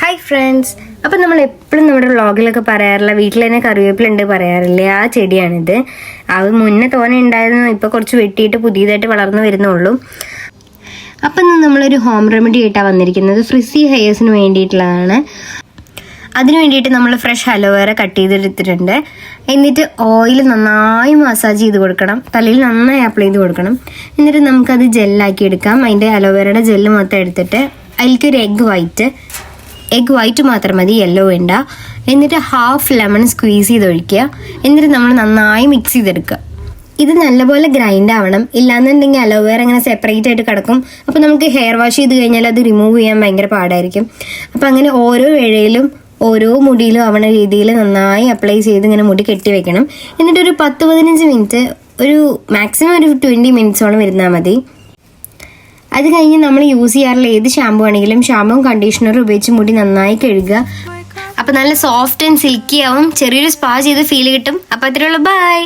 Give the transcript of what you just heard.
Hi friends, അപ്പം നമ്മൾ എപ്പോഴും നമ്മുടെ വ്ളോഗിലൊക്കെ പറയാറില്ല വീട്ടിൽ തന്നെ കറിവേപ്പിലുണ്ട് പറയാറില്ലേ, ആ ചെടിയാണിത്. അത് മുന്നേ തോനെ ഉണ്ടായിരുന്നു, ഇപ്പോൾ കുറച്ച് വെട്ടിയിട്ട് പുതിയതായിട്ട് വളർന്നു വരുന്നുള്ളൂ. അപ്പം നമ്മളൊരു ഹോം റെമഡി ആയിട്ടാണ് വന്നിരിക്കുന്നത്. ഫ്രിസി ഹെയർസിന് വേണ്ടിയിട്ടുള്ളതാണ്. അതിന് വേണ്ടിയിട്ട് നമ്മൾ ഫ്രഷ് അലോവേറ കട്ട് ചെയ്തെടുത്തിട്ടുണ്ട്. എന്നിട്ട് ഓയിൽ നന്നായി മസാജ് ചെയ്ത് കൊടുക്കണം, തലയിൽ നന്നായി അപ്ലൈ ചെയ്ത് കൊടുക്കണം. എന്നിട്ട് നമുക്കത് ജെല്ലാക്കി എടുക്കാം. അതിൻ്റെ അലോവേറയുടെ ജെല്ല് മൊത്തം എടുത്തിട്ട് അതിലേക്കൊരു എഗ് വൈറ്റ് മാത്രം മതി, യെല്ലോ വേണ്ട. എന്നിട്ട് ഹാഫ് ലെമൺ സ്ക്വീസ് ചെയ്ത് ഒഴിക്കുക. എന്നിട്ട് നമ്മൾ നന്നായി മിക്സ് ചെയ്തെടുക്കുക. ഇത് നല്ലപോലെ ഗ്രൈൻഡ് ആവണം, ഇല്ലാന്നുണ്ടെങ്കിൽ അലോവേറ അങ്ങനെ സെപ്പറേറ്റ് ആയിട്ട് കിടക്കും. അപ്പോൾ നമുക്ക് ഹെയർ വാഷ് ചെയ്ത് കഴിഞ്ഞാൽ അത് റിമൂവ് ചെയ്യാൻ ഭയങ്കര പാടായിരിക്കും. അപ്പോൾ അങ്ങനെ ഓരോ ഇഴയിലും ഓരോ മുടിയിലും ആവണ രീതിയിൽ നന്നായി അപ്ലൈ ചെയ്ത് ഇങ്ങനെ മുടി കെട്ടി വെക്കണം. എന്നിട്ടൊരു 10-15 മിനിറ്റ്, ഒരു മാക്സിമം ഒരു 20 മിനിറ്റ്സോളം ഇരുന്നാൽ മതി. അത് കഴിഞ്ഞ് നമ്മൾ യൂസ് ചെയ്യാറുള്ള ഏത് ഷാമ്പു ആണെങ്കിലും ഷാമ്പുവും കണ്ടീഷണറും ഉപയോഗിച്ച് മുടി നന്നായി കഴുകുക. അപ്പോൾ നല്ല സോഫ്റ്റ് ആൻഡ് സിൽക്കി ആവും, ചെറിയൊരു സ്പാ ചെയ്ത് ഫീൽ കിട്ടും. അപ്പോൾ അത്രേ ഉള്ളൂ, ബൈ.